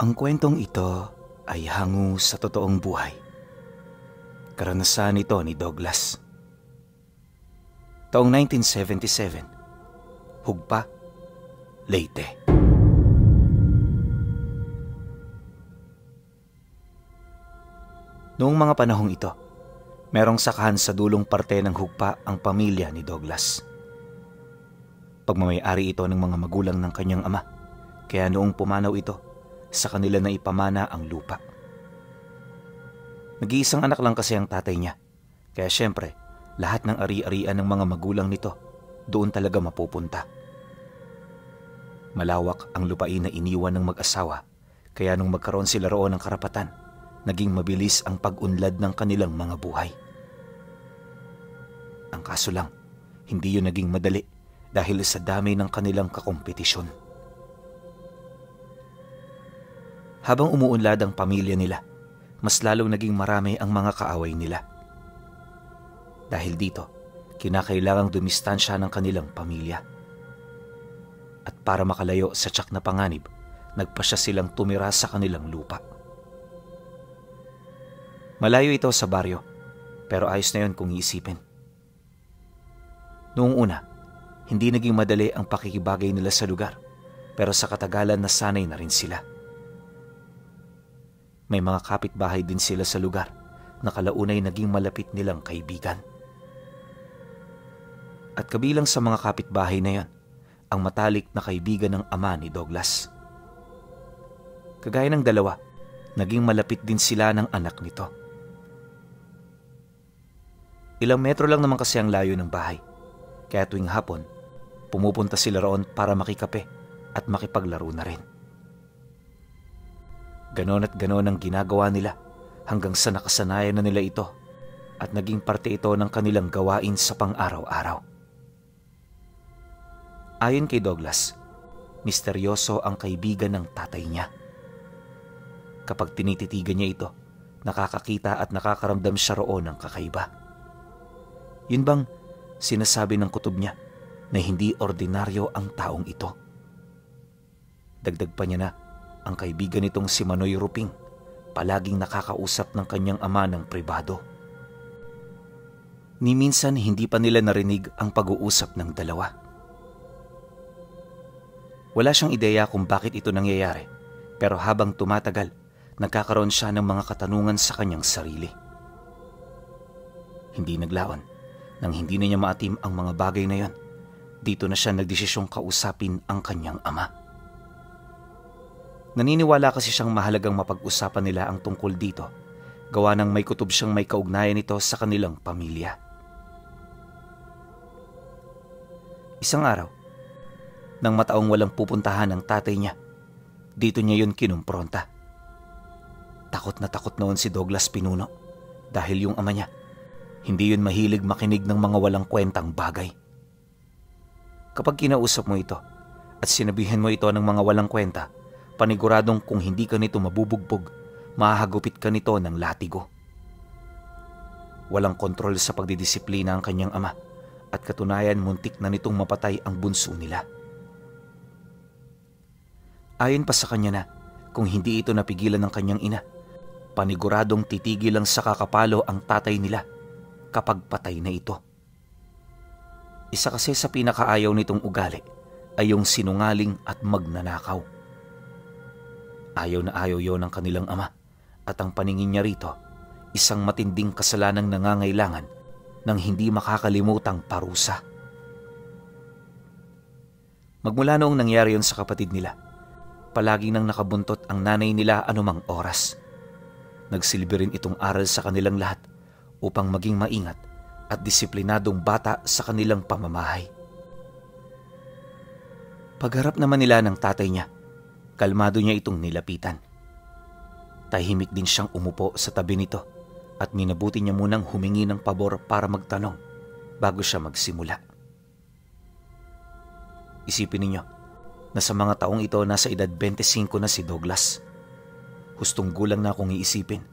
Ang kwentong ito ay hango sa totoong buhay. Karanasan ito ni Douglas. Taong 1977, Hugpa, Leyte. Noong mga panahong ito, merong sakahan sa dulong parte ng Hugpa ang pamilya ni Douglas. Pagmamayari ito ng mga magulang ng kanyang ama, kaya noong pumanaw ito, sa kanila na ipamana ang lupa. Nag-iisang anak lang kasi ang tatay niya, kaya syempre, lahat ng ari-arian ng mga magulang nito doon talaga mapupunta. Malawak ang lupain na iniwan ng mag-asawa, kaya nung magkaroon sila roon ng karapatan, naging mabilis ang pag-unlad ng kanilang mga buhay. Ang kaso lang, hindi yun naging madali dahil sa dami ng kanilang kakompetisyon. Habang umuunlad ang pamilya nila, mas lalong naging marami ang mga kaaway nila. Dahil dito, kinakailangang dumistansya ng kanilang pamilya. At para makalayo sa tiyak na panganib, nagpasya silang tumira sa kanilang lupa. Malayo ito sa baryo, pero ayos na yun kung iisipin. Noong una, hindi naging madali ang pakikibagay nila sa lugar, pero sa katagalan nasanay na rin sila. May mga kapitbahay din sila sa lugar na kalaunay naging malapit nilang kaibigan. At kabilang sa mga kapitbahay na yan, ang matalik na kaibigan ng ama ni Douglas. Kagaya ng dalawa, naging malapit din sila ng anak nito. Ilang metro lang naman kasi ang layo ng bahay, kaya tuwing hapon, pumupunta sila roon para makikape at makipaglaro na rin. Ganon at ganon ang ginagawa nila hanggang sa nakasanayan na nila ito at naging parte ito ng kanilang gawain sa pang-araw-araw. Ayon kay Douglas, misteryoso ang kaibigan ng tatay niya. Kapag tinititigan niya ito, nakakakita at nakakaramdam siya roon ng kakaiba. Yun bang sinasabi ng kutob niya na hindi ordinaryo ang taong ito? Dagdag pa niya na ang kaibigan nitong si Manoy Ruping palaging nakakausap ng kanyang ama ng pribado. Ni minsan hindi pa nila narinig ang pag-uusap ng dalawa. Wala siyang ideya kung bakit ito nangyayari, pero habang tumatagal, nagkakaroon siya ng mga katanungan sa kanyang sarili. Hindi naglaon. Nang hindi na niya maatim ang mga bagay na yon, dito na siya nagdesisyong kausapin ang kanyang ama. Naniniwala kasi siyang mahalagang mapag-usapan nila ang tungkol dito, gawa ng may kutob siyang may kaugnayan nito sa kanilang pamilya. Isang araw, nang mataong walang pupuntahan ng tatay niya, dito niya yun kinumpronta. Takot na takot noon si Douglas Pinuno dahil yung ama niya, hindi yun mahilig makinig ng mga walang kwentang bagay. Kapag kinausap mo ito at sinabihan mo ito ng mga walang kwenta, paniguradong kung hindi ka nito mabubugbog, mahahagupit ka nito ng latigo. Walang kontrol sa pagdidisiplina ang kanyang ama at katunayan muntik na nitong mapatay ang bunso nila. Ayon pa sa kanya na kung hindi ito napigilan ng kanyang ina, paniguradong titigil lang sa kakapalo ang tatay nila kapag patay na ito. Isa kasi sa pinakaayaw nitong ugali ay yung sinungaling at magnanakaw. Ayaw na ayaw yon ng kanilang ama at ang paningin niya rito, isang matinding kasalanang nangangailangan ng hindi makakalimutang parusa. Magmula noong nangyari yon sa kapatid nila, palaging nang nakabuntot ang nanay nila anumang oras. Nagsilbi rin itong aral sa kanilang lahat upang maging maingat at disiplinadong bata sa kanilang pamamahay. Pagharap naman nila ng tatay niya, kalmado niya itong nilapitan. Tahimik din siyang umupo sa tabi nito at minabuti niya munang humingi ng pabor para magtanong bago siya magsimula. Isipin ninyo na sa mga taong ito nasa edad 25 na si Douglas. Hustong gulang na kung iisipin,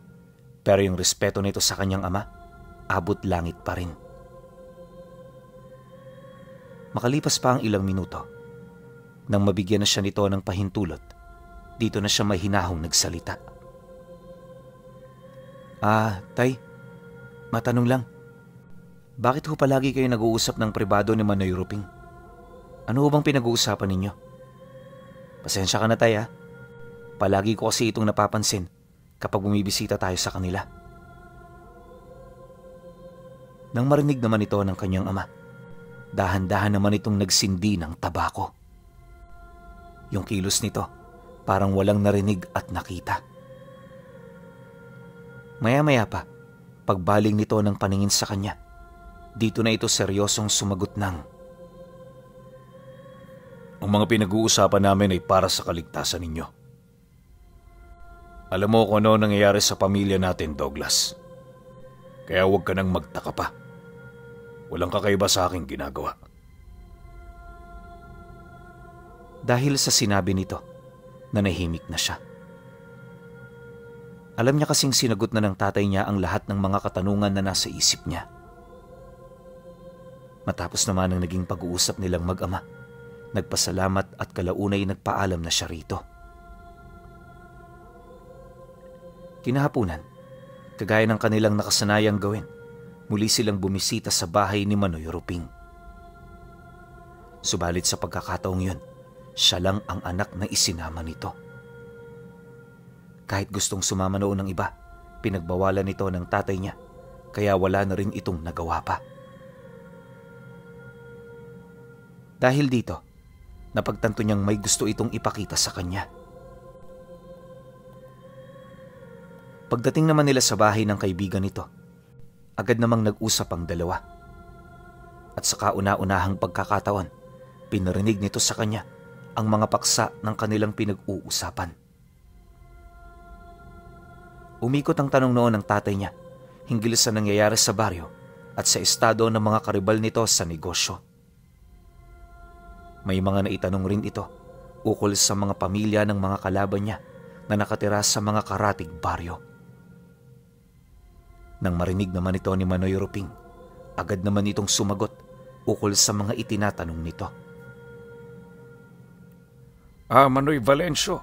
pero yung respeto nito sa kanyang ama, abot langit pa rin. Makalipas pa ang ilang minuto, nang mabigyan na siya nito ng pahintulot, dito na siya mahinahong nagsalita. Tay, matanong lang. Bakit ho palagi kayo nag-uusap ng pribado ni Manoy Ruping? Ano ho bang pinag-uusapan ninyo? Pasensya ka na, tay, ha? Palagi ko kasi itong napapansin kapag bumibisita tayo sa kanila. Nang marinig naman ito ng kanyang ama, dahan-dahan naman itong nagsindi ng tabako. Yung kilos nito parang walang narinig at nakita. Maya-maya pa, pagbaling nito ng paningin sa kanya, dito na ito seryosong sumagot ng, "Ang mga pinag-uusapan namin ay para sa kaligtasan ninyo. Alam mo kung ano nangyayari sa pamilya natin, Douglas. Kaya huwag ka nang magtaka pa. Walang kakaiba sa aking ginagawa." Dahil sa sinabi nito, nanahimik na siya. Alam niya kasing sinagot na ng tatay niya ang lahat ng mga katanungan na nasa isip niya. Matapos naman ang naging pag-uusap nilang mag-ama, nagpasalamat at kalaunay nagpaalam na siya rito. Kinahapunan, kagaya ng kanilang nakasanayang gawin, muli silang bumisita sa bahay ni Manoy Ruping. Subalit sa pagkakataong yun, siya lang ang anak na isinama nito. Kahit gustong sumama noon ng iba, pinagbawalan nito ng tatay niya, kaya wala na rin itong nagawa pa. Dahil dito, napagtanto niyang may gusto itong ipakita sa kanya. Pagdating naman nila sa bahay ng kaibigan nito, agad namang nag-usap ang dalawa. At sa kauna-unahang pagkakataon, pinarinig nito sa kanya ang mga paksa ng kanilang pinag-uusapan. Umikot ang tanong noon ng tatay niya hinggil sa nangyayari sa baryo at sa estado ng mga karibal nito sa negosyo. May mga naitanong rin ito ukol sa mga pamilya ng mga kalaban niya na nakatira sa mga karatig baryo. Nang marinig naman ito ni Manoy Ruping, agad naman itong sumagot ukol sa mga itinatanong nito. Manoy Valencio,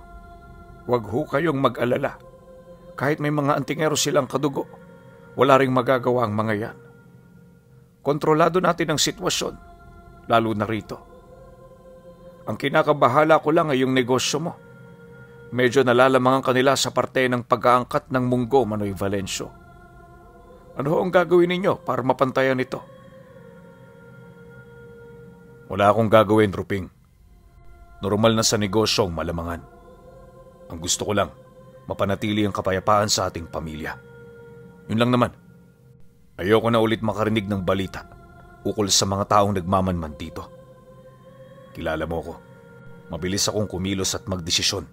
wag ho kayong mag-alala. Kahit may mga antingero silang kadugo, wala ring magagawa ang mga yan. Kontrolado natin ang sitwasyon, lalo na rito. Ang kinakabahala ko lang ay yung negosyo mo. Medyo nalalamangan kanila sa parte ng pag-aangkat ng munggo, Manoy Valencio. Ano ho ang gagawin ninyo para mapantayan ito? Wala akong gagawin, Ruping. Normal na sa negosyo ang malamangan. Ang gusto ko lang, mapanatili ang kapayapaan sa ating pamilya. Yun lang naman. Ayoko na ulit makarinig ng balita ukol sa mga taong nagmamanman dito. Kilala mo ko. Mabilis akong kumilos at magdesisyon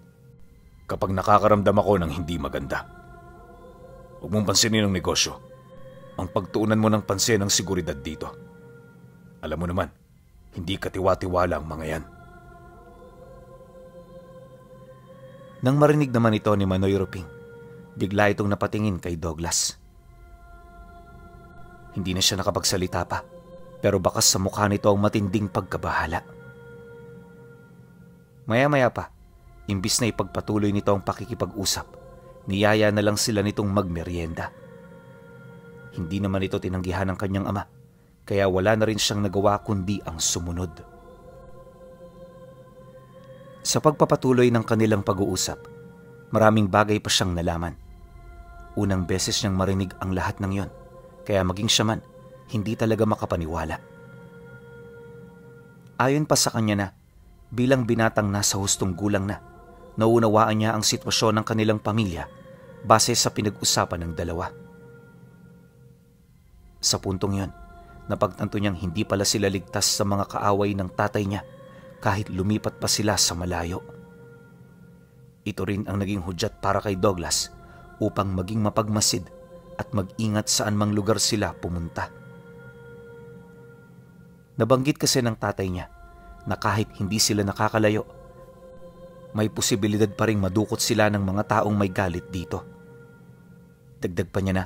kapag nakakaramdam ako ng hindi maganda. Huwag mong pansinin ang negosyo. Ang pagtuunan mo ng pansin ang seguridad dito. Alam mo naman, hindi katiwa-tiwala ang mga yan. Nang marinig naman ito ni Manoy Ruping, bigla itong napatingin kay Douglas. Hindi na siya nakapagsalita pa, pero bakas sa mukha nito ang matinding pagkabahala. Maya-maya pa, imbis na ipagpatuloy nito ang pakikipag-usap, niyaya na lang sila nitong magmeryenda. Hindi naman ito tinanggihan ng kanyang ama, kaya wala na rin siyang nagawa kundi ang sumunod. Sa pagpapatuloy ng kanilang pag-uusap, maraming bagay pa siyang nalaman. Unang beses niyang marinig ang lahat ng yon, kaya maging siya man, hindi talaga makapaniwala. Ayon pa sa kanya na, bilang binatang nasa hustong gulang na, naunawaan niya ang sitwasyon ng kanilang pamilya base sa pinag-usapan ng dalawa. Sa puntong yon, napagtanto niyang hindi pala sila ligtas sa mga kaaway ng tatay niya kahit lumipat pa sila sa malayo. Ito rin ang naging hudyat para kay Douglas upang maging mapagmasid at mag-ingat saan mang lugar sila pumunta. Nabanggit kasi ng tatay niya na kahit hindi sila nakakalayo, may posibilidad pa ring madukot sila ng mga taong may galit dito. Dagdag pa niya na,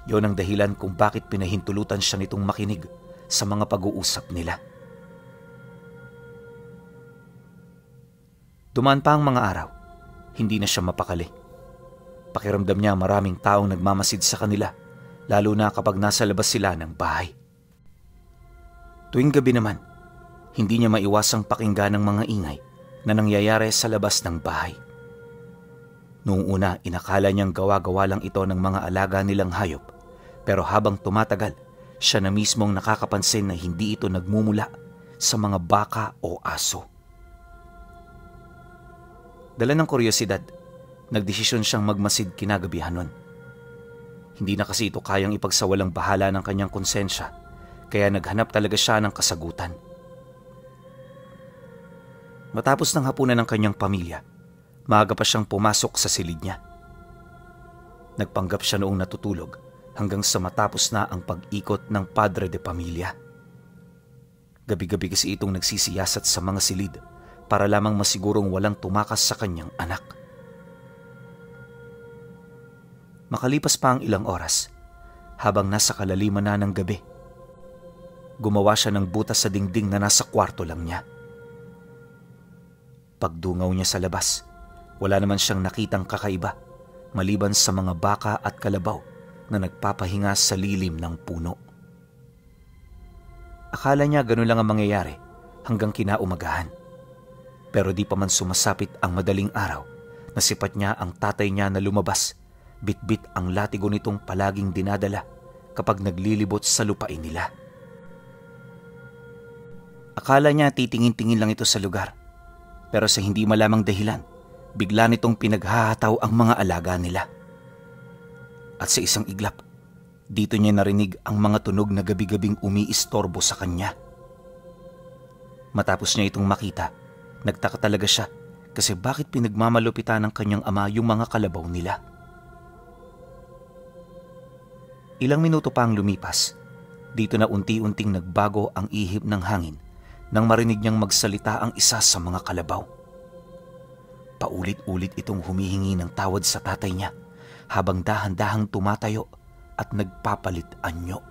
yon ang dahilan kung bakit pinahintulutan siya nitong makinig sa mga pag-uusap nila. Dumaan pa ang mga araw, Hindi na siya mapakali. Pakiramdam niya maraming taong nagmamasid sa kanila, lalo na kapag nasa labas sila ng bahay. Tuwing gabi naman, hindi niya maiwasang pakinggan ng mga ingay na nangyayari sa labas ng bahay. Noong una, inakala niyang gawa-gawa lang ito ng mga alaga nilang hayop, pero habang tumatagal, siya na mismong nakakapansin na hindi ito nagmumula sa mga baka o aso. Dala ng kuryosidad, nagdesisyon siyang magmasid kinagabihan nun. Hindi na kasi ito kayang ipagsawalang bahala ng kanyang konsensya, kaya naghanap talaga siya ng kasagutan. Matapos ng hapunan ng kanyang pamilya, maaga pa siyang pumasok sa silid niya. Nagpanggap siya noong natutulog hanggang sa matapos na ang pag-ikot ng padre de pamilya. Gabi-gabi kasi itong nagsisiyasat sa mga silid para lamang masigurong walang tumakas sa kanyang anak. Makalipas pa ang ilang oras, habang nasa kalaliman na ng gabi, gumawa siya ng butas sa dingding na nasa kwarto lang niya. Pagdungaw niya sa labas, wala naman siyang nakitang kakaiba maliban sa mga baka at kalabaw na nagpapahinga sa lilim ng puno. Akala niya ganun lang ang mangyayari hanggang kinaumagahan. Pero di pa man sumasapit ang madaling araw, nasipat niya ang tatay niya na lumabas, bitbit ang latigo nitong palaging dinadala kapag naglilibot sa lupain nila. Akala niya titingin-tingin lang ito sa lugar, pero sa hindi malamang dahilan, bigla nitong pinaghahataw ang mga alaga nila. At sa isang iglap, dito niya narinig ang mga tunog na gabi-gabing umiistorbo sa kanya. Matapos niya itong makita, nagtaka talaga siya kasi bakit pinagmamalupitan ng kanyang ama yung mga kalabaw nila. Ilang minuto pa ang lumipas, dito na unti-unting nagbago ang ihip ng hangin nang marinig niyang magsalita ang isa sa mga kalabaw. Paulit-ulit itong humihingi ng tawad sa tatay niya habang dahan-dahang tumatayo at nagpapalit anyo.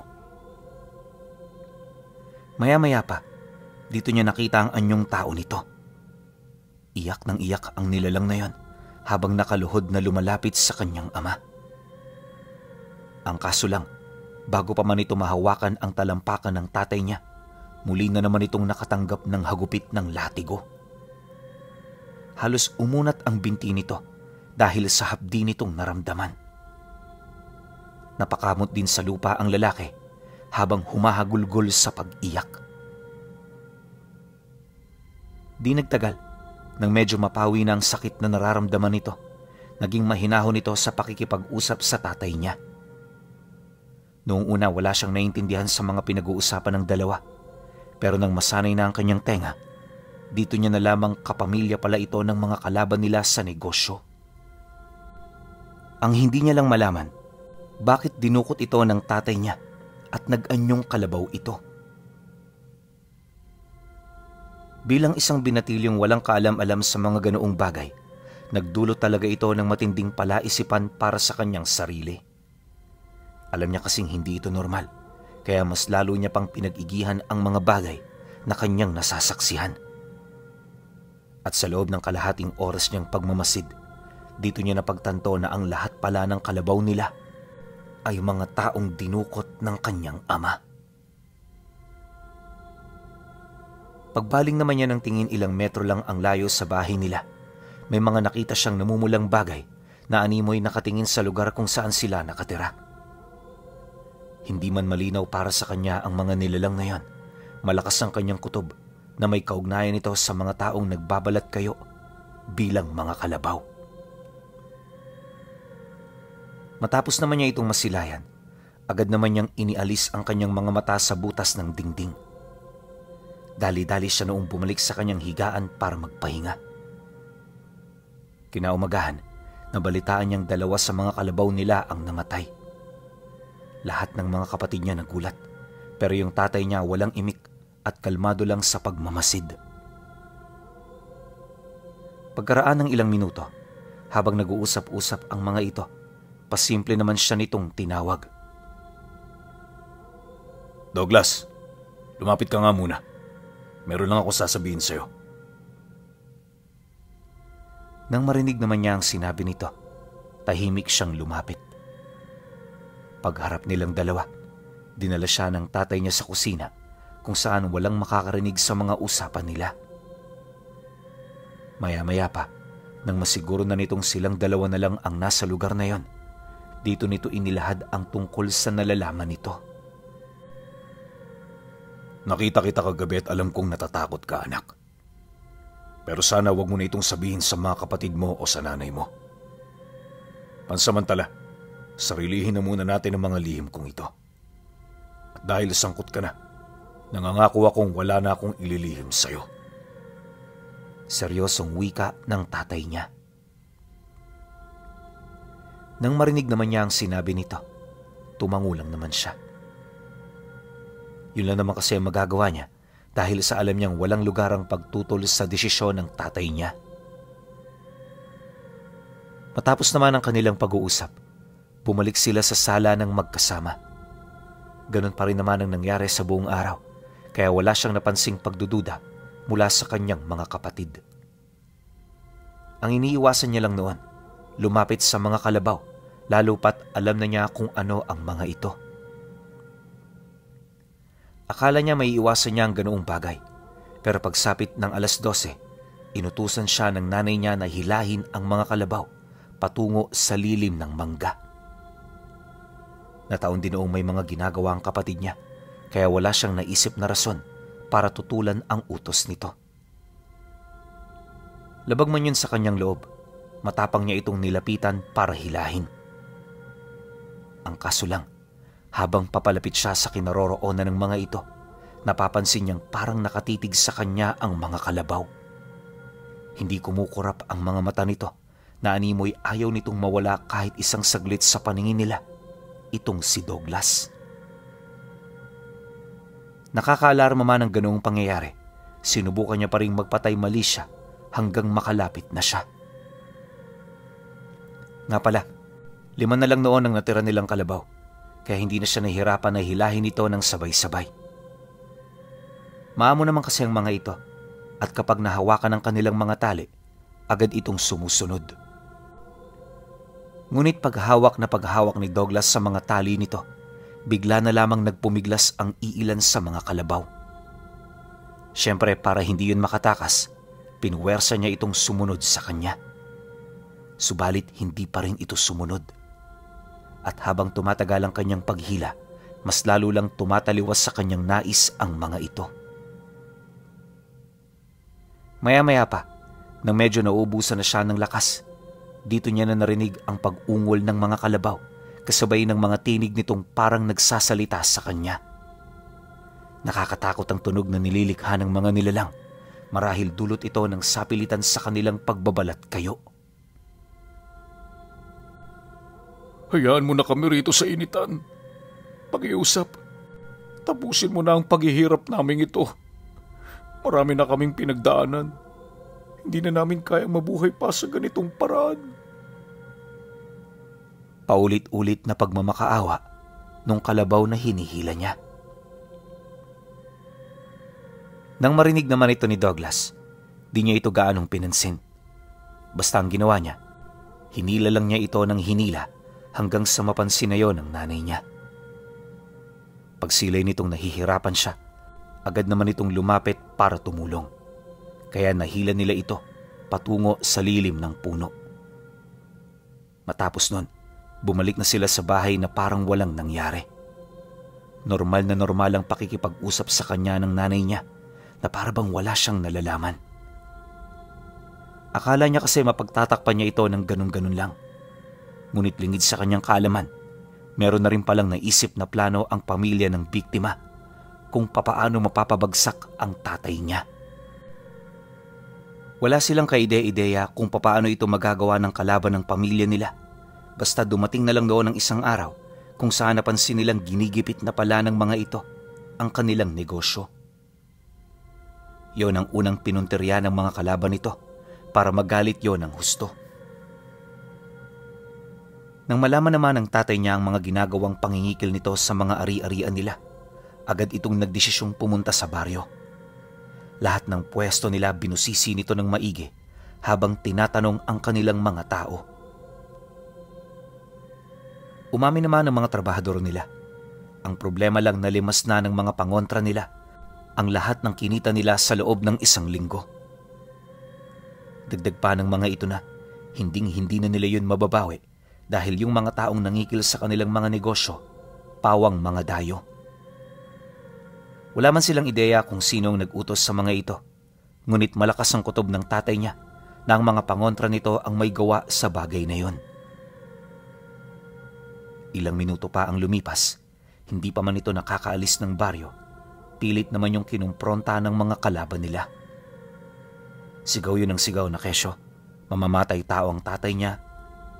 Maya-maya pa, dito niya nakita ang anyong tao nito. Iyak ng iyak ang nilalang na yon habang nakaluhod na lumalapit sa kanyang ama. Ang kaso lang, bago pa man ito mahawakan ang talampakan ng tatay niya, muli na naman itong nakatanggap ng hagupit ng latigo. Halos umunat ang binti nito dahil sa hapdi nitong naramdaman. Napakamot din sa lupa ang lalaki habang humahagulgol sa pag-iyak. Di nagtagal, nang medyo mapawi na ang sakit na nararamdaman nito, naging mahinahon ito sa pakikipag-usap sa tatay niya. Noong una wala siyang naiintindihan sa mga pinag-uusapan ng dalawa, pero nang masanay na ang kanyang tenga, dito niya na lamang kapamilya pala ito ng mga kalaban nila sa negosyo. Ang hindi niya lang malaman, bakit dinukot ito ng tatay niya at nag-anyong kalabaw ito. Bilang isang binatilyong walang kaalam-alam sa mga ganoong bagay, nagdulot talaga ito ng matinding palaisipan para sa kanyang sarili. Alam niya kasing hindi ito normal, kaya mas lalo niya pang pinag-igihan ang mga bagay na kanyang nasasaksihan. At sa loob ng kalahating oras niyang pagmamasid, dito niya napagtanto na ang lahat pala ng kalabaw nila ay mga taong dinukot ng kanyang ama. Pagbaling naman niya ng tingin ilang metro lang ang layo sa bahay nila, may mga nakita siyang namumulang bagay na animoy nakatingin sa lugar kung saan sila nakatira. Hindi man malinaw para sa kanya ang mga nilalang na yon, malakas ang kanyang kutob na may kaugnayan ito sa mga taong nagbabalat kayo bilang mga kalabaw. Matapos naman niya itong masilayan, agad naman niyang inialis ang kanyang mga mata sa butas ng dingding. Dali-dali siya noong bumalik sa kanyang higaan para magpahinga. Kinaumagahan, nabalitaan niyang dalawa sa mga kalabaw nila ang namatay. Lahat ng mga kapatid niya nagulat, pero yung tatay niya walang imik at kalmado lang sa pagmamasid. Pagkaraan ng ilang minuto, habang nag-uusap-usap ang mga ito, pasimple naman siya nitong tinawag. Douglas, lumapit ka nga muna. Meron lang ako sasabihin sa'yo. Nang marinig naman niya ang sinabi nito, tahimik siyang lumapit. Pagharap nilang dalawa, dinala siya ng tatay niya sa kusina kung saan walang makakarinig sa mga usapan nila. Maya-maya pa, nang masiguro na nitong silang dalawa na lang ang nasa lugar na yon, dito nito inilahad ang tungkol sa nalalaman nito. Nakita kita kagabi at alam kong natatakot ka, anak. Pero sana wag mo na itong sabihin sa mga kapatid mo o sa nanay mo. Pansamantala, sarilihin na muna natin ang mga lihim kong ito. At dahil sangkot ka na, nangangako akong wala na akong ililihim sa'yo. Seryosong wika ng tatay niya. Nang marinig naman niya ang sinabi nito, tumango lang naman siya. Yun lang naman kasi ang magagawa niya dahil sa alam niyang walang lugar ang pagtutol sa desisyon ng tatay niya. Matapos naman ang kanilang pag-uusap, bumalik sila sa sala ng magkasama. Ganon pa rin naman ang nangyari sa buong araw, kaya wala siyang napansing pagdududa mula sa kanyang mga kapatid. Ang iniiwasan niya lang noon, lumapit sa mga kalabaw, lalo pat alam na niya kung ano ang mga ito. Akala niya may iwasan niya ang ganoong bagay, pero pagsapit ng 12:00, inutusan siya ng nanay niya na hilahin ang mga kalabaw patungo sa lilim ng mangga. Nataon din noong may mga ginagawa ang kapatid niya, kaya wala siyang naisip na rason para tutulan ang utos nito. Labag man yun sa kanyang loob, matapang niya itong nilapitan para hilahin. Ang kaso lang, habang papalapit siya sa kinaroroonan ng mga ito, napapansin niyang parang nakatitig sa kanya ang mga kalabaw. Hindi kumukurap ang mga mata nito na animoy ayaw nitong mawala kahit isang saglit sa paningin nila, itong si Douglas. Nakakaalarma man ang ganoong pangyayari, sinubukan niya pa rin magpatay mali siya hanggang makalapit na siya. Nga pala, 5 na lang noon ang natira nilang kalabaw, kaya hindi na siya nahihirapan na hilahin ito ng sabay-sabay. Maamo naman kasi ang mga ito, at kapag nahawakan ng kanilang mga tali, agad itong sumusunod. Ngunit paghawak ni Douglas sa mga tali nito, bigla na lamang nagpumiglas ang iilan sa mga kalabaw. Siyempre para hindi yun makatakas, pinuwersa niya itong sumunod sa kanya. Subalit hindi pa rin ito sumunod. At habang tumatagal ang kanyang paghila, mas lalo lang tumataliwas sa kanyang nais ang mga ito. Maya-maya pa, nang medyo nauubusan na siya ng lakas, dito niya na narinig ang pag-ungol ng mga kalabaw, kasabay ng mga tinig nitong parang nagsasalita sa kanya. Nakakatakot ang tunog na nililikha ng mga nilalang, marahil dulot ito ng sapilitan sa kanilang pagbabalat kayo. Hayaan mo na kami rito sa initan. Pag-iusap. Tapusin mo na ang paghihirap naming ito. Marami na kaming pinagdaanan. Hindi na namin kayang mabuhay pa sa ganitong paraan. Paulit-ulit na pagmamakaawa nung kalabaw na hinihila niya. Nang marinig naman ito ni Douglas, di niya ito gaanong pinansin. Basta ang ginawa niya, hinila lang niya ito ng hinila hanggang sa mapansin na yon ng nanay niya. Pagsilay nitong nahihirapan siya, agad naman itong lumapit para tumulong. Kaya nahila nila ito patungo sa lilim ng puno. Matapos nun, bumalik na sila sa bahay na parang walang nangyari. Normal na normal ang pakikipag-usap sa kanya ng nanay niya na parabang wala siyang nalalaman. Akala niya kasi mapagtatakpan niya ito ng ganun-ganun lang. Ngunit lingid sa kanyang kaalaman, meron na rin palang naisip na plano ang pamilya ng biktima kung papaano mapapabagsak ang tatay niya. Wala silang kaide-ideya kung papaano ito magagawa ng kalaban ng pamilya nila. Basta dumating na lang doon ng isang araw kung saan napansin nilang ginigipit na pala ng mga ito ang kanilang negosyo. Yon ang unang pinuntirya ng mga kalaban nito para magalit yon ng husto. Nang malaman naman ng tatay niya ang mga ginagawang pangingikil nito sa mga ari-arian nila, agad itong nagdesisyong pumunta sa baryo. Lahat ng pwesto nila binusisi nito ng maigi habang tinatanong ang kanilang mga tao. Umamin naman ang mga trabahador nila. Ang problema lang na limas na ng mga pangontra nila ang lahat ng kinita nila sa loob ng 1 linggo. Dagdag pa ng mga ito na hindi na nila yun mababawi dahil yung mga taong nangikil sa kanilang mga negosyo, pawang mga dayo. Wala man silang ideya kung sinong nag-utos sa mga ito, ngunit malakas ang kutob ng tatay niya na ang mga pangontra nito ang may gawa sa bagay na yun. Ilang minuto pa ang lumipas, hindi pa man ito nakakaalis ng baryo, pilit naman yung kinumpronta ng mga kalaban nila. Sigaw yun ng sigaw na kesyo, mamamatay tao ang tatay niya,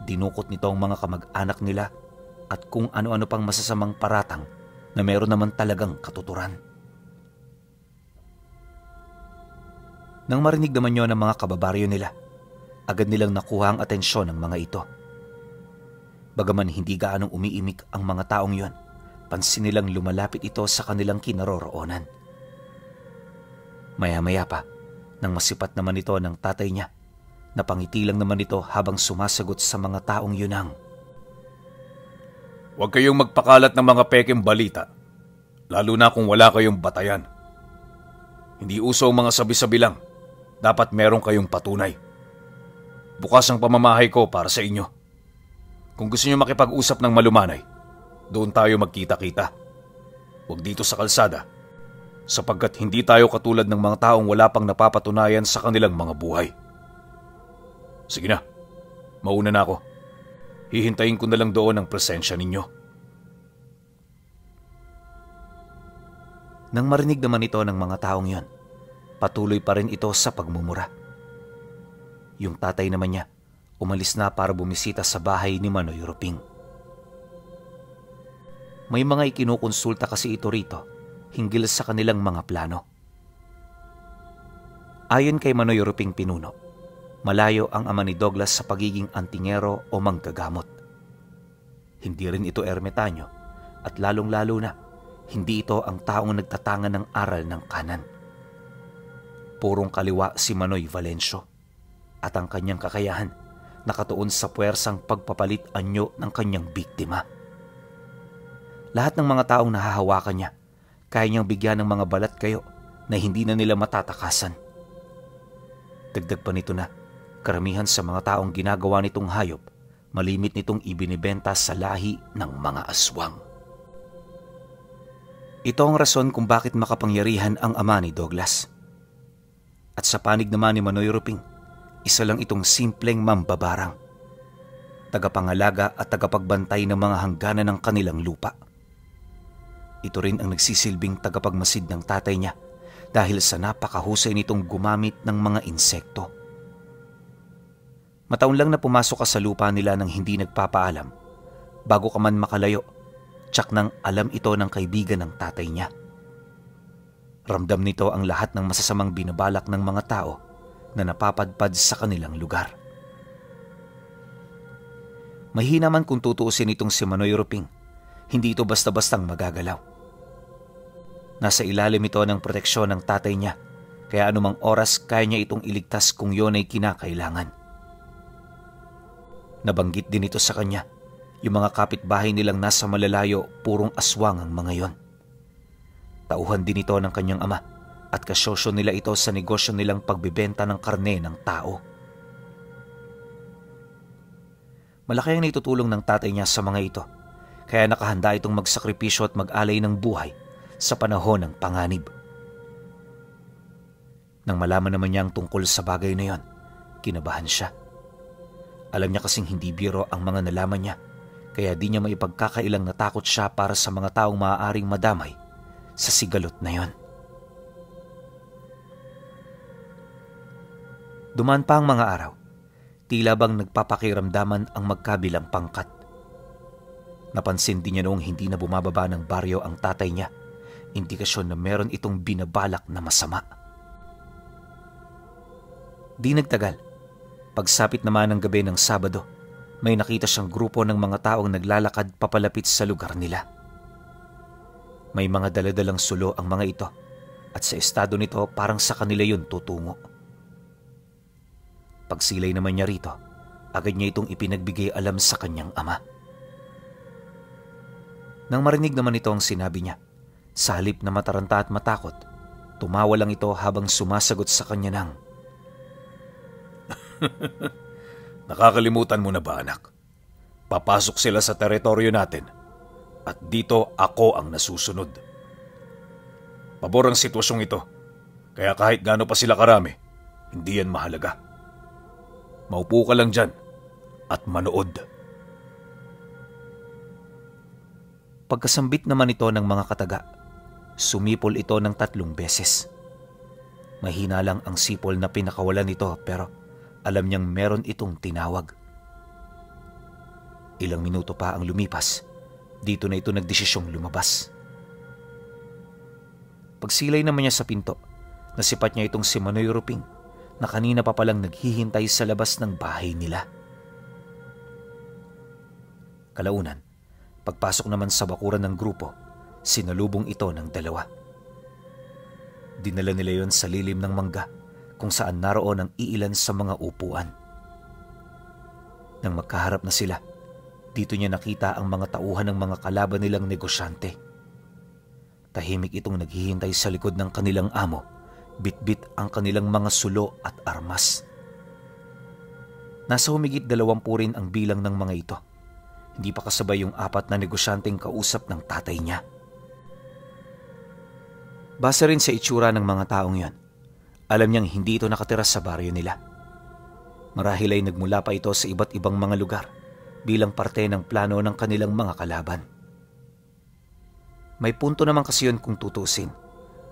dinukot nito ang mga kamag-anak nila at kung ano-ano pang masasamang paratang na meron naman talagang katuturan. Nang marinig naman yun ng mga kababaryo nila, agad nilang nakuha ang atensyon ng mga ito. Bagaman hindi gaanong umiimik ang mga taong yon, pansin nilang lumalapit ito sa kanilang kinaroroonan. Maya-maya pa, nang masipat naman ito ng tatay niya, napangiti lang naman ito habang sumasagot sa mga taong yunang, "Huwag kayong magpakalat ng mga pekeng balita, lalo na kung wala kayong batayan. Hindi uso ang mga sabi-sabi lang, dapat meron kayong patunay. Bukas ang pamamahay ko para sa inyo. Kung gusto niyo makipag-usap ng malumanay, doon tayo magkita-kita. Huwag dito sa kalsada, sapagkat hindi tayo katulad ng mga taong wala pang napapatunayan sa kanilang mga buhay. Sige na, mauna na ako. Hihintayin ko na lang doon ang presensya ninyo." Nang marinig naman ito ng mga taong yon, patuloy pa rin ito sa pagmumura. Yung tatay naman niya, umalis na para bumisita sa bahay ni Manoy Ruping. May mga ikinukonsulta kasi ito rito hinggil sa kanilang mga plano. Ayon kay Manoy Ruping Pinuno, malayo ang ama ni Douglas sa pagiging antingero o manggagamot. Hindi rin ito ermitanyo at lalong-lalo na, hindi ito ang taong nagtatangan ng aral ng kanan. Purong kaliwa si Manoy Valencio at ang kanyang kakayahan nakatuon sa puwersang pagpapalit anyo ng kanyang biktima. Lahat ng mga taong nahahawakan niya, kaya niyang bigyan ng mga balat kayo na hindi na nila matatakasan. Dagdag pa nito na, karamihan sa mga taong ginagawa nitong hayop, malimit nitong ibinibenta sa lahi ng mga aswang. Ito ang rason kung bakit makapangyarihan ang ama ni Douglas. At sa panig naman ni Manoy Ruping, isa lang itong simpleng mambabarang, tagapangalaga at tagapagbantay ng mga hangganan ng kanilang lupa. Ito rin ang nagsisilbing tagapagmasid ng tatay niya dahil sa napakahusay nitong gumamit ng mga insekto. Mataon lang na pumasok ka sa lupa nila nang hindi nagpapaalam. Bago ka man makalayo, tsak nang alam ito ng kaibigan ng tatay niya. Ramdam nito ang lahat ng masasamang binabalak ng mga tao na napapadpad sa kanilang lugar. Mahina man kung tutuusin itong si Manoy Ruping, hindi ito basta-bastang magagalaw. Nasa ilalim ito ng proteksyon ng tatay niya, kaya anumang oras kaya niya itong iligtas kung yon ay kinakailangan. Nabanggit din ito sa kanya, yung mga kapitbahay nilang nasa malalayo, purong aswang ang mga yon. Tauhan din ito ng kanyang ama at kasyosyo nila ito sa negosyo nilang pagbibenta ng karne ng tao. Malaki ang naitutulong ng tatay niya sa mga ito, kaya nakahanda itong magsakripisyo at mag-alay ng buhay sa panahon ng panganib. Nang malaman naman niya ang tungkol sa bagay na yon, kinabahan siya. Alam niya kasing hindi biro ang mga nalaman niya, kaya di niya maipagkakailang natakot siya para sa mga taong maaaring madamay sa sigalot na yon. Dumaan pa ang mga araw, tila bang nagpapakiramdaman ang magkabilang pangkat. Napansin din niya noong hindi na bumababa ng baryo ang tatay niya, indikasyon na meron itong binabalak na masama. Di nagtagal, pagsapit naman ng gabi ng Sabado, may nakita siyang grupo ng mga taong naglalakad papalapit sa lugar nila. May mga daladalang sulo ang mga ito at sa estado nito parang sa kanila yun tutungo. Pagsilay naman niya rito, agad niya itong ipinagbigay alam sa kanyang ama. Nang marinig naman ito ang sinabi niya, sa halip na mataranta at matakot, tumawa lang ito habang sumasagot sa kanya ng, Nakakalimutan mo na ba, anak? Papasok sila sa teritoryo natin at dito ako ang nasusunod. Pabor ang sitwasyong ito, kaya kahit gaano pa sila karami, hindi yan mahalaga. Maupo ka lang dyan at manood. Pagkasambit naman ito ng mga kataga, sumipol ito ng 3 beses. Mahina lang ang sipol na pinakawalan nito pero alam niyang meron itong tinawag. Ilang minuto pa ang lumipas, dito na ito nagdesisyong lumabas. Pagsilay naman niya sa pinto, nasipat niya itong si Manoy Ruping na kanina pa palang naghihintay sa labas ng bahay nila. Kalaunan, pagpasok naman sa bakuran ng grupo, sinalubong ito ng 2. Dinala nila yon sa lilim ng mangga kung saan naroon ang iilan sa mga upuan. Nang magkaharap na sila, dito niya nakita ang mga tauhan ng mga kalaban nilang negosyante. Tahimik itong naghihintay sa likod ng kanilang amo, bitbit ang kanilang mga sulo at armas. Nasa humigit 20 rin ang bilang ng mga ito. Hindi pa kasabay yung 4 na negosyanteng kausap ng tatay niya. Base rin sa itsura ng mga taong yon, alam niyang hindi ito nakatira sa baryo nila. Marahil ay nagmula pa ito sa iba't ibang mga lugar bilang parte ng plano ng kanilang mga kalaban. May punto naman kasi yun kung tutusin,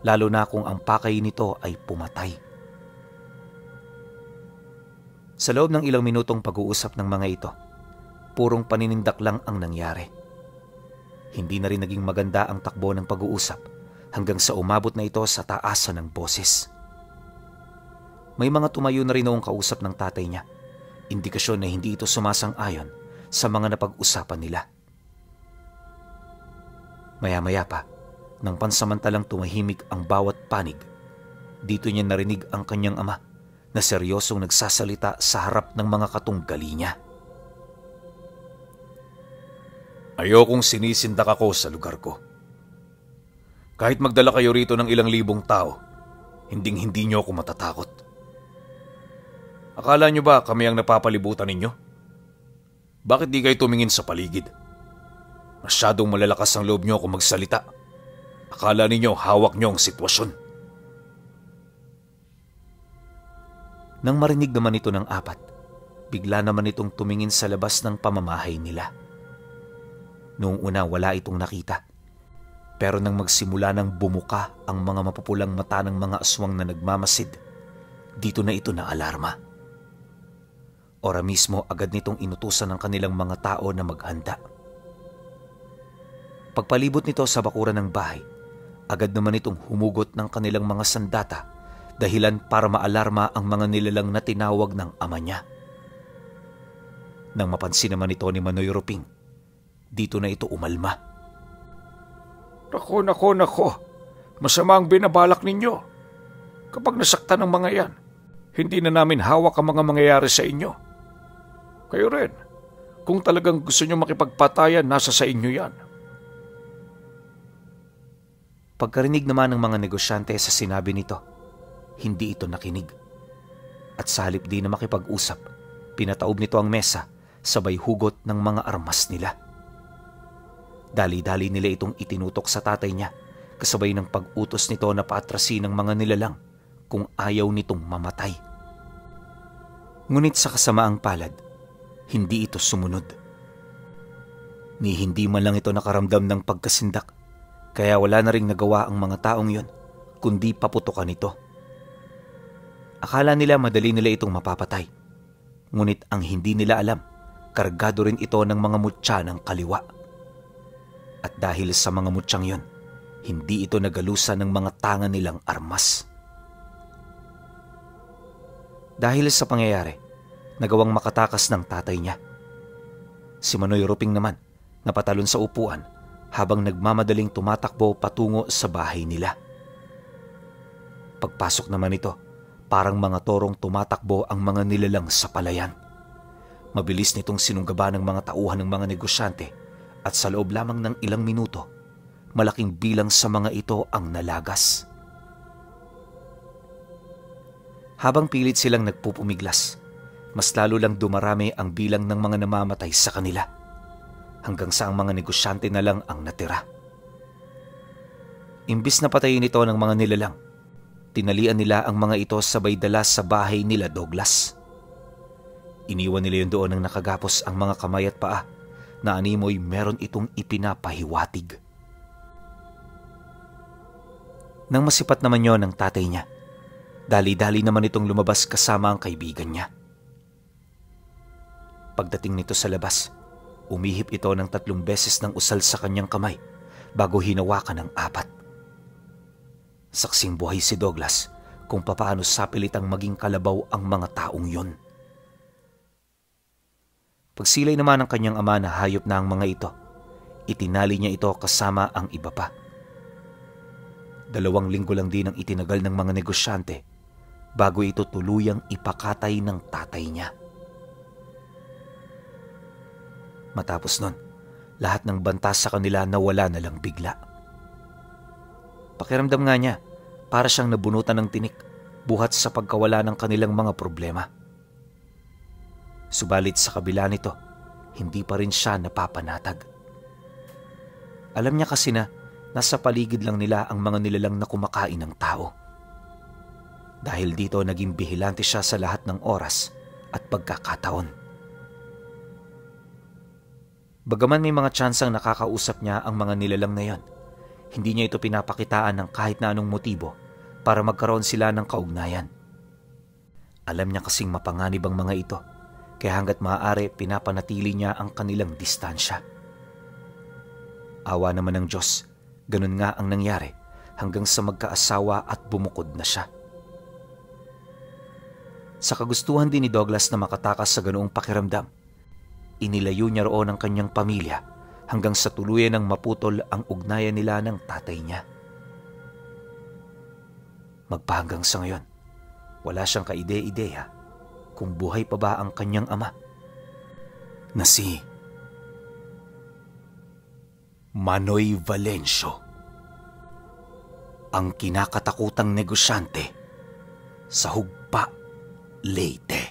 lalo na kung ang pakay nito ay pumatay. Sa loob ng ilang minutong pag-uusap ng mga ito, purong paninindak lang ang nangyari. Hindi na rin naging maganda ang takbo ng pag-uusap hanggang sa umabot na ito sa taasan ng boses. May mga tumayo na rin noong kausap ng tatay niya, indikasyon na hindi ito sumasang-ayon sa mga napag-usapan nila. Maya-maya pa, nang pansamantalang tumahimik ang bawat panig, dito niya narinig ang kanyang ama na seryosong nagsasalita sa harap ng mga katunggali niya. Ayokong sinisindak ako sa lugar ko. Kahit magdala kayo rito ng ilang libong tao, hinding-hindi niyo ako matatakot. Akala niyo ba kami ang napapalibutan ninyo? Bakit di kayo tumingin sa paligid? Masyadong malalakas ang loob niyo kung magsalita. Akala ninyo hawak niyo ang sitwasyon. Nang marinig naman ito ng 4, bigla naman itong tumingin sa labas ng pamamahay nila. Noong una wala itong nakita. Pero nang magsimula ng bumuka ang mga mapupulang mata ng mga aswang na nagmamasid, dito na ito na alarma. Ora mismo agad nitong inutusan ng kanilang mga tao na maghanda. Pagpalibot nito sa bakuran ng bahay, agad naman itong humugot ng kanilang mga sandata dahilan para maalarma ang mga nilalang na tinawag ng ama niya. Nang mapansin naman ito ni Manoy Ruping, dito na ito umalma. Nako. Masama ang binabalak ninyo. Kapag nasaktan ng mga yan, hindi na namin hawak ang mga mangyayari sa inyo. Kayo rin, kung talagang gusto nyo makipagpatayan, nasa sa inyo yan. Pagkarinig naman ng mga negosyante sa sinabi nito, hindi ito nakinig. At sa halip di na makipag-usap, pinataob nito ang mesa sabay hugot ng mga armas nila. Dali-dali nila itong itinutok sa tatay niya kasabay ng pag-utos nito na paatrasin ng mga nilalang kung ayaw nitong mamatay. Ngunit sa kasamaang palad, hindi ito sumunod. Ni hindi man lang ito nakaramdam ng pagkasindak, kaya wala na ring nagawa ang mga taong yon kundi paputukan ito. Akala nila madali nila itong mapapatay. Ngunit ang hindi nila alam, kargado rin ito ng mga mutya ng kaliwa. At dahil sa mga mutyang yon, hindi ito nagalusan ng mga tanga nilang armas. Dahil sa pangyayari, nagawang makatakas ng tatay niya. Si Manoy Ruping naman, napatalon sa upuan habang nagmamadaling tumatakbo patungo sa bahay nila. Pagpasok naman ito, Parang mga torong tumatakbo ang mga nilalang sa palayan. Mabilis nitong sinunggaban ng mga tauhan ng mga negosyante at sa loob lamang ng ilang minuto, malaking bilang sa mga ito ang nalagas. Habang pilit silang nagpupumiglas, mas lalo lang dumarami ang bilang ng mga namamatay sa kanila, hanggang sa ang mga negosyante na lang ang natira. Imbis na patayin ito ng mga nilalang, tinalian nila ang mga ito sabay dala sa bahay nila Douglas. Iniwan nila yun doon nang nakagapos ang mga kamay at paa na animoy meron itong ipinapahiwatig. Nang masipat naman yon ng tatay niya, dali-dali naman itong lumabas kasama ang kaibigan niya. Pagdating nito sa labas, umihip ito ng 3 beses ng usal sa kanyang kamay bago hinawakan ng 4. Saksing buhay si Douglas kung papaano sapilitang maging kalabaw ang mga taong yon. Pagsilay naman ng kanyang ama na hayop na ang mga ito, itinali niya ito kasama ang iba pa. 2 linggo lang din ang itinagal ng mga negosyante bago ito tuluyang ipakatay ng tatay niya. Matapos nun, lahat ng banta sa kanila nawala na lang bigla. Pakiramdam nga niya, para siyang nabunutan ng tinik buhat sa pagkawala ng kanilang mga problema. Subalit sa kabila nito, hindi pa rin siya napapanatag. Alam niya kasi na nasa paligid lang nila ang mga nilalang na kumakain ng tao. Dahil dito naging bihilante siya sa lahat ng oras at pagkakataon. Bagaman may mga tsansang nakakausap niya ang mga nilalang na yon, hindi niya ito pinapakitaan ng kahit na anong motibo para magkaroon sila ng kaugnayan. Alam niya kasing mapanganib ang mga ito, kaya hanggat maaari pinapanatili niya ang kanilang distansya. Awa naman ng Diyos, ganun nga ang nangyari hanggang sa magkaasawa at bumukod na siya. Sa kagustuhan din ni Douglas na makatakas sa ganoong pakiramdam, inilayo niya roon ang kanyang pamilya hanggang sa tuluyan ng maputol ang ugnayan nila ng tatay niya. Magpahanggang sa ngayon, wala siyang kaide-ideya kung buhay pa ba ang kanyang ama na si Manoy Valencio, ang kinakatakutang negosyante sa Hugpa, Leyte.